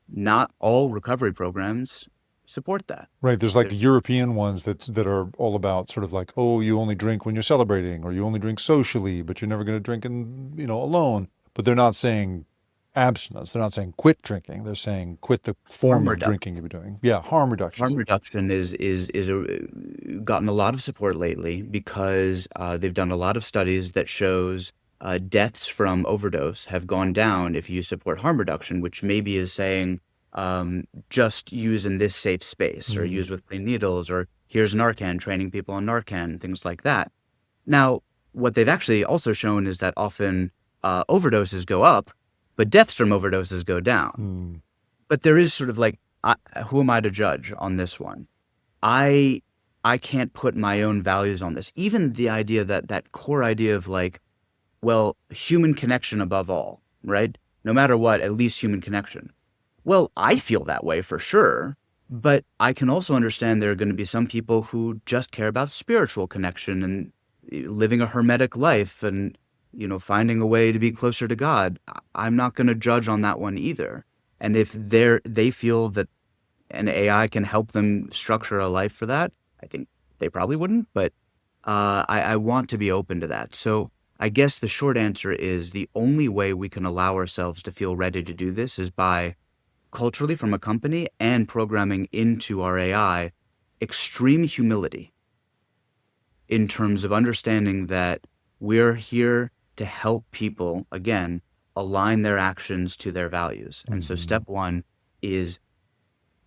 Not all recovery programs support that. Right. There's like There's European ones that are all about sort of like, oh, you only drink when you're celebrating, or you only drink socially, but you're never going to drink alone. But they're not saying abstinence. They're not saying quit drinking. They're saying quit the form harm of reduction. drinking you're doing. Yeah, harm reduction. Harm reduction gotten a lot of support lately because they've done a lot of studies that shows deaths from overdose have gone down if you support harm reduction, which maybe is saying just use in this safe space or use with clean needles, or here's Narcan, training people on Narcan, things like that. Now, what they've actually also shown is that often overdoses go up, but deaths from overdoses go down. But there is sort of like, who am I to judge on this one? I can't put my own values on this. Even the idea that core idea of like, well, human connection above all, right? No matter what, at least human connection. Well, I feel that way for sure, but I can also understand there are going to be some people who just care about spiritual connection and living a hermetic life and, finding a way to be closer to God. I'm not going to judge on that one either. And if they feel that an AI can help them structure a life for that, I think they probably wouldn't, but I want to be open to that. So I guess the short answer is the only way we can allow ourselves to feel ready to do this is by culturally from a company and programming into our AI extreme humility in terms of understanding that we're here to help people, again, align their actions to their values. And so step one is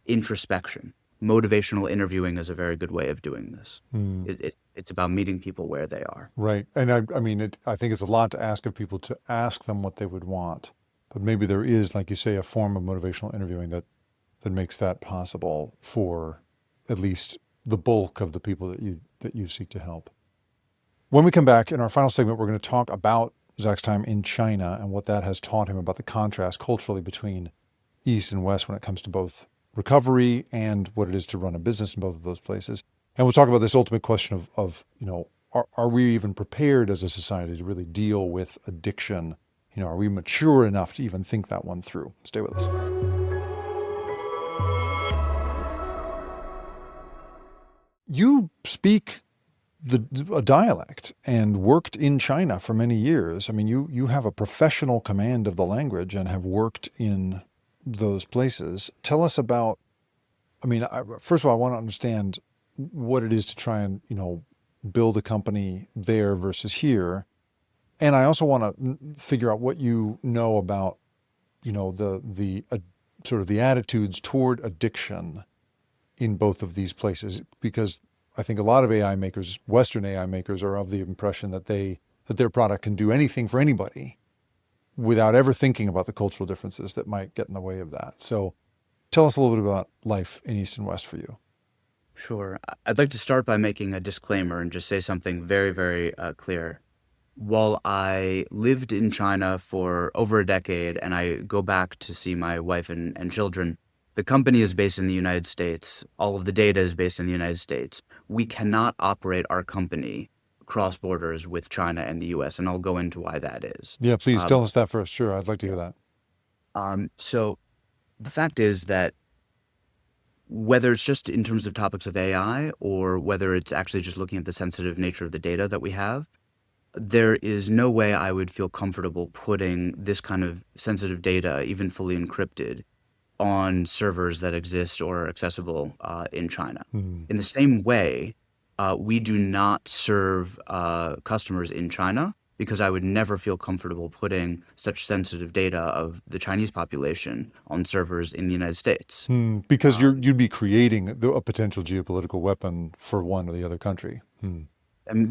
introspection. Motivational interviewing is a very good way of doing this. It's about meeting people where they are. Right. And I mean, I think it's a lot to ask of people to ask them what they would want. But maybe there is, like you say, a form of motivational interviewing that makes that possible for at least the bulk of the people that you seek to help. When we come back in our final segment, we're going to talk about Zach's time in China and what that has taught him about the contrast culturally between East and West when it comes to both recovery and what it is to run a business in both of those places. And we'll talk about this ultimate question of are we even prepared as a society to really deal with addiction? Are we mature enough to even think that one through? Stay with us. You speak a dialect and worked in China for many years. I mean, you have a professional command of the language and have worked in those places. Tell us about, first of all, I want to understand what it is to try and, build a company there versus here. And I also want to figure out what you know about, the sort of the attitudes toward addiction in both of these places, because I think a lot of AI makers, Western AI makers, are of the impression that their product can do anything for anybody without ever thinking about the cultural differences that might get in the way of that. So tell us a little bit about life in East and West for you. Sure. I'd like to start by making a disclaimer and just say something very, very clear. While I lived in China for over a decade and I go back to see my wife and children, the company is based in the United States. All of the data is based in the United States. We cannot operate our company cross borders with China and the US, and I'll go into why that is. Yeah, please tell us that first. Sure, I'd like to hear that. So the fact is that whether it's just in terms of topics of AI or whether it's actually just looking at the sensitive nature of the data that we have, there is no way I would feel comfortable putting this kind of sensitive data, even fully encrypted, on servers that exist or are accessible in China. Hmm. In the same way, we do not serve customers in China because I would never feel comfortable putting such sensitive data of the Chinese population on servers in the United States. Because you'd be creating a potential geopolitical weapon for one or the other country. I mean,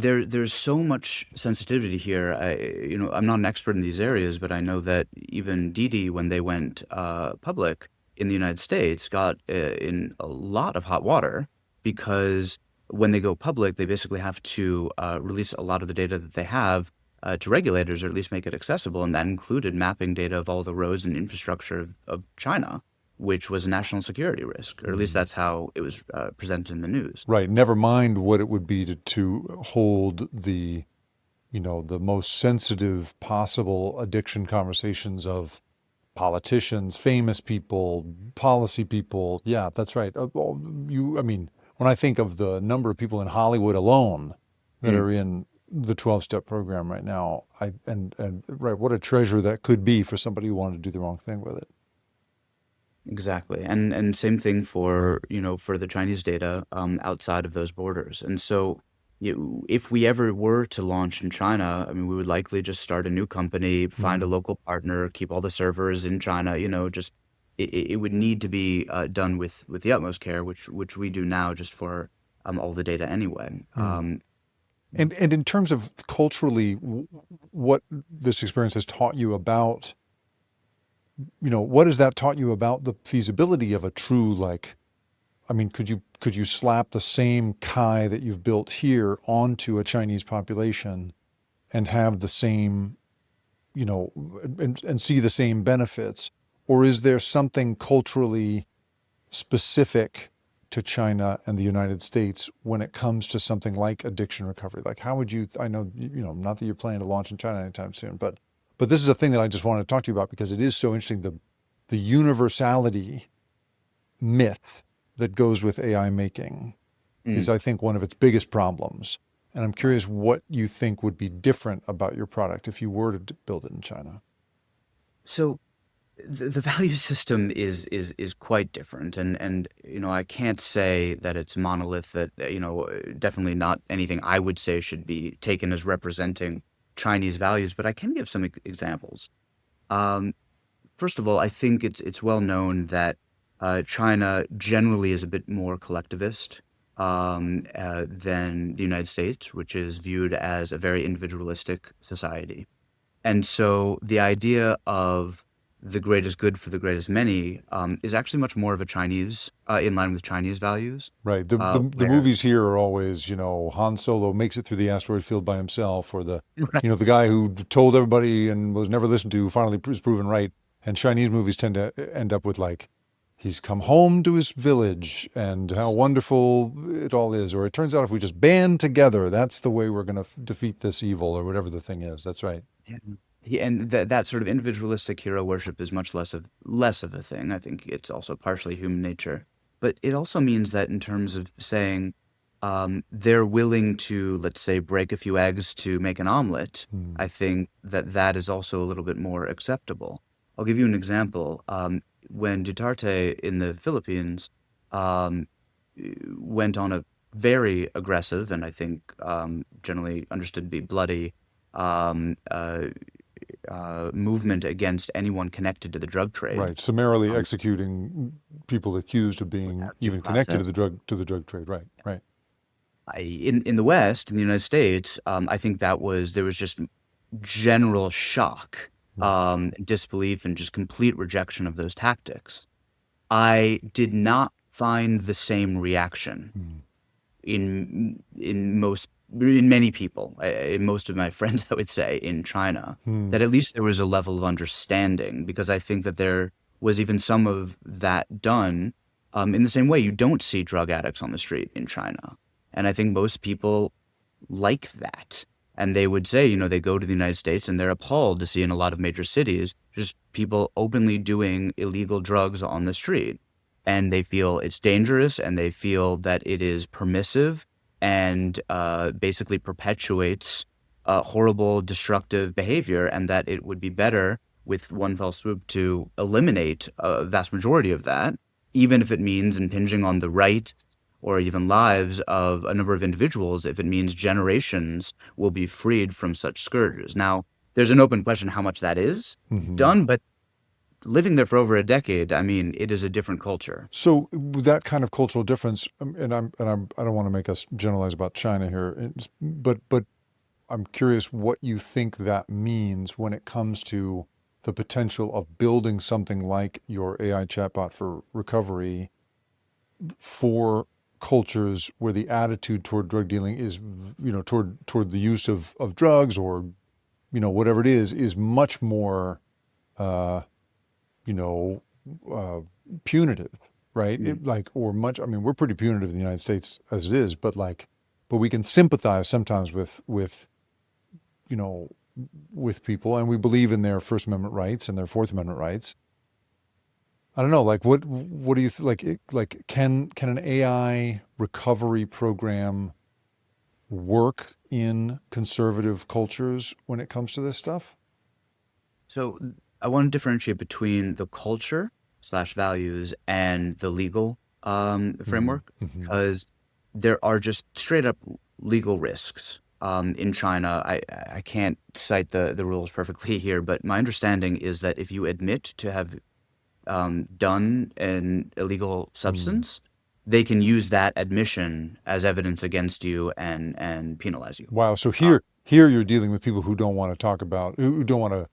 there's so much sensitivity here. I'm not an expert in these areas, but I know that even Didi, when they went public in the United States, got in a lot of hot water because when they go public, they basically have to release a lot of the data that they have to regulators, or at least make it accessible, and that included mapping data of all the roads and infrastructure of China, which was a national security risk, or at least that's how it was presented in the news. Right. Never mind what it would be to hold the most sensitive possible addiction conversations of politicians, famous people, policy people. Yeah, that's right. When I think of the number of people in Hollywood alone that are in the 12-step program right now, right, what a treasure that could be for somebody who wanted to do the wrong thing with it. Exactly. And same thing for, for the Chinese data outside of those borders. And so if we ever were to launch in China, I mean, we would likely just start a new company, find a local partner, keep all the servers in China, just it would need to be done with the utmost care, which we do now just for all the data anyway. And in terms of culturally, what this experience has taught you about, what has that taught you about the feasibility of a true, could you slap the same Kai that you've built here onto a Chinese population and have the same, and see the same benefits? Or is there something culturally specific to China and the United States when it comes to something like addiction recovery? Like, how would you, I know, not that you're planning to launch in China anytime soon, but this is a thing that I just wanted to talk to you about because it is so interesting, the universality myth that goes with AI making is, I think, one of its biggest problems. And I'm curious what you think would be different about your product if you were to build it in China. So the value system is quite different, and I can't say that it's monolith. That definitely not anything I would say should be taken as representing Chinese values. But I can give some examples. First of all, I think it's well known that China generally is a bit more collectivist than the United States, which is viewed as a very individualistic society. And so the idea of the greatest good for the greatest many is actually much more of a Chinese, in line with Chinese values. Right. The movies here are always, Han Solo makes it through the asteroid field by himself, or the, Right. the guy who told everybody and was never listened to finally is proven right. And Chinese movies tend to end up with he's come home to his village and how wonderful it all is. Or it turns out if we just band together, that's the way we're going to defeat this evil, or whatever the thing is. That's right. And that sort of individualistic hero worship is much less of a thing. I think it's also partially human nature, but it also means that in terms of saying they're willing to, let's say, break a few eggs to make an omelet, I think that is also a little bit more acceptable. I'll give you an example. When Duterte in the Philippines went on a very aggressive and I think generally understood to be bloody movement against anyone connected to the drug trade. Right. Summarily executing people accused of being even connected to the drug trade. Right. Right. In the West, in the United States, I think there was just general shock, disbelief, and just complete rejection of those tactics. I did not find the same reaction in many people, in most of my friends, I would say, in China, that at least there was a level of understanding, because I think that there was even some of that done in the same way. You don't see drug addicts on the street in China. And I think most people like that. And they would say, they go to the United States and they're appalled to see in a lot of major cities just people openly doing illegal drugs on the street. and they feel it's dangerous, and they feel that it is permissive and basically perpetuates horrible, destructive behavior, and that it would be better with one fell swoop to eliminate a vast majority of that, even if it means impinging on the rights or even lives of a number of individuals, if it means generations will be freed from such scourges. Now, there's an open question how much that is Hmm. done, but living there for over a decade, I mean, it is a different culture. So with that kind of cultural difference, I don't want to make us generalize about China here, but I'm curious what you think that means when it comes to the potential of building something like your AI chatbot for recovery for cultures where the attitude toward drug dealing is, toward the use of drugs or, whatever it is much more, uh, you know, uh, punitive, right? Mm. I mean, we're pretty punitive in the United States as it is, but we can sympathize sometimes you know, with people, and we believe in their First Amendment rights and their Fourth Amendment rights. I don't know, like what do you like? Can an AI recovery program work in conservative cultures when it comes to this stuff? So I want to differentiate between the culture slash values and the legal Mm-hmm. framework, Mm-hmm. because there are just straight up legal risks. In China, I can't cite the rules perfectly here, but my understanding is that if you admit to have done an illegal Mm. substance, they can use that admission as evidence against you and penalize you. Wow. So Uh, here you're dealing with people who don't want to talk about, who don't want to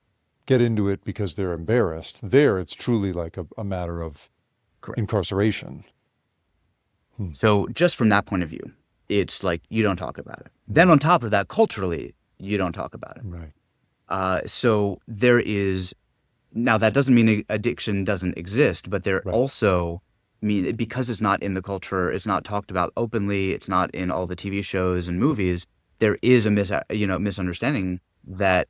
get into it because they're embarrassed. There, it's truly like a matter of Correct. incarceration. Hmm. So just from that point of view, it's like you don't talk about it. Then Right. on top of that, culturally, you don't talk about it. Right. So there is now that doesn't mean addiction doesn't exist, but there Right. also mean because it's not in the culture, it's not talked about openly, it's not in all the TV shows and movies. There is a misunderstanding that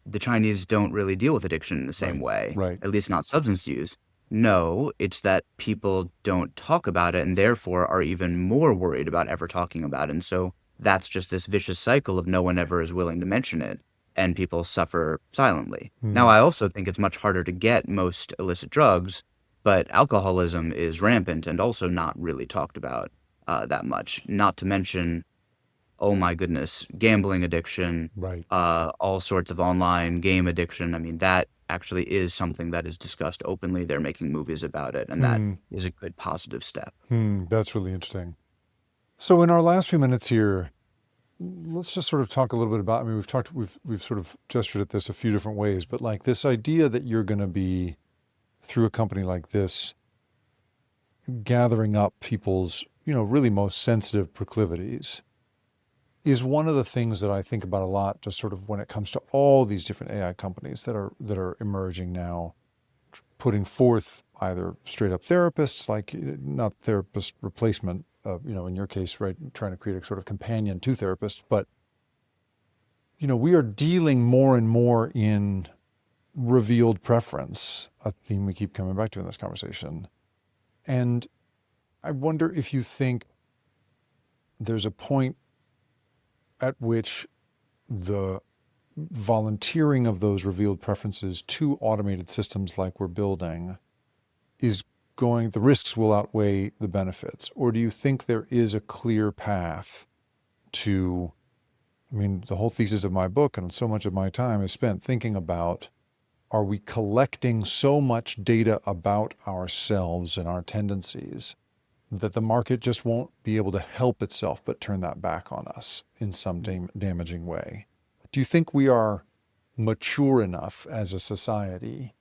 the Chinese don't really deal with addiction in the same Right. way, Right. at least not substance use. No, it's that people don't talk about it and therefore are even more worried about ever talking about it. And so that's just this vicious cycle of no one ever is willing to mention it and people suffer silently. Now, Hmm. I also think it's much harder to get most illicit drugs, but alcoholism is rampant and also not really talked about that much. Not to mention, oh my goodness, gambling addiction, Right. all sorts of online game addiction. I mean, that actually is something that is discussed openly. They're making movies about it, and that Hmm. is a good positive step. That's really interesting. So in our last few minutes here, let's just sort of talk a little bit about, I mean, we've sort of gestured at this a few different ways, but like this idea that you're going to be through a company like this, gathering up people's, really most sensitive proclivities is one of the things that I think about a lot, just sort of when it comes to all these different AI companies that are emerging now, putting forth either straight up therapists, like not therapist replacement, in your case, right, trying to create a sort of companion to therapists, but we are dealing more and more in revealed preference, a theme we keep coming back to in this conversation. And I wonder if you think there's a point at which the volunteering of those revealed preferences to automated systems like we're building is the risks will outweigh the benefits? Or do you think there is a clear path to, I mean, the whole thesis of my book and so much of my time is spent thinking about, are we collecting so much data about ourselves and our tendencies that the market just won't be able to help itself but turn that back on us in some damaging way? Do you think we are mature enough as a society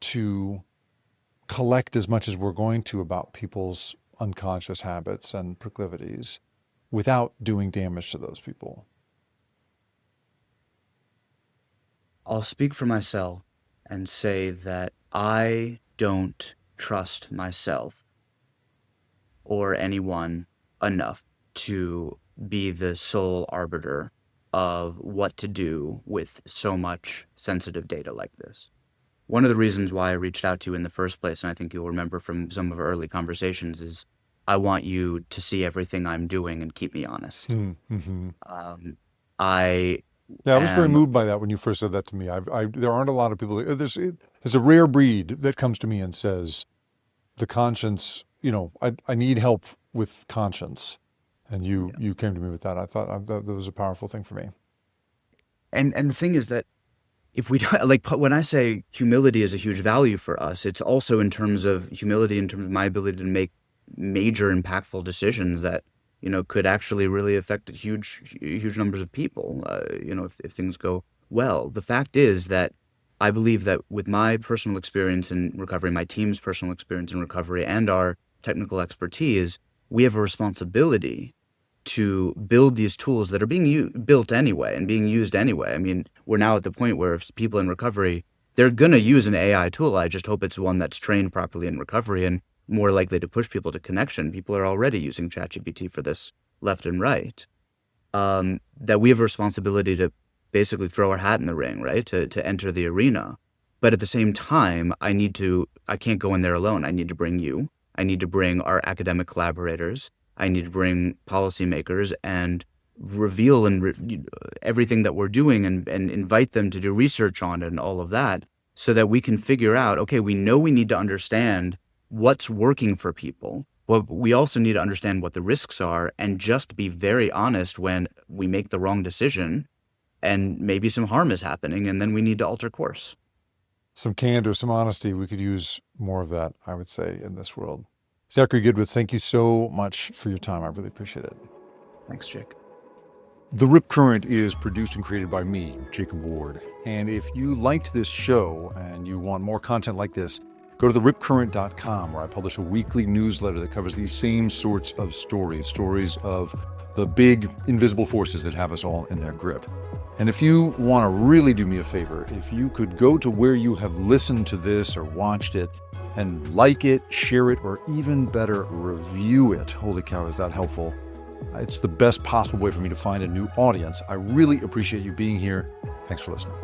to collect as much as we're going to about people's unconscious habits and proclivities without doing damage to those people? I'll speak for myself and say that I don't trust myself or anyone enough to be the sole arbiter of what to do with so much sensitive data like this. one of the reasons why I reached out to you in the first place, and I think you'll remember from some of our early conversations, is I want you to see everything I'm doing and keep me honest. Mm-hmm. I Yeah, I was very am, moved by that when you first said that to me. There aren't a lot of people. There's a rare breed that comes to me and says, the conscience, I need help with conscience. And you came to me with that. I thought that was a powerful thing for me. and the thing is that if we don't, like when I say humility is a huge value for us, it's also in terms of humility, in terms of my ability to make major impactful decisions that, could actually really affect huge numbers of people, if things go well. The fact is that I believe that with my personal experience in recovery, my team's personal experience in recovery, and our technical expertise, we have a responsibility to build these tools that are being built anyway and being used anyway. I mean, we're now at the point where if people in recovery, they're going to use an AI tool. I just hope it's one that's trained properly in recovery and more likely to push people to connection. People are already using ChatGPT for this left and right. That we have a responsibility to basically throw our hat in the ring, right? To enter the arena. But at the same time, I can't go in there alone. I need to bring you. I need to bring our academic collaborators. I need to bring policymakers and reveal everything that we're doing and invite them to do research on it and all of that so that we can figure out, okay, we know we need to understand what's working for people, but we also need to understand what the risks are and just be very honest when we make the wrong decision and maybe some harm is happening and then we need to alter course. Some candor, some honesty. We could use more of that, I would say, in this world. Zachary Gidwitz, thank you so much for your time. I really appreciate it. Thanks, Jake. The Rip Current is produced and created by me, Jacob Ward. And if you liked this show and you want more content like this, go to theripcurrent.com, where I publish a weekly newsletter that covers these same sorts of stories of the big invisible forces that have us all in their grip. And if you want to really do me a favor, if you could go to where you have listened to this or watched it and like it, share it, or even better, review it. Holy cow, is that helpful? It's the best possible way for me to find a new audience. I really appreciate you being here. Thanks for listening.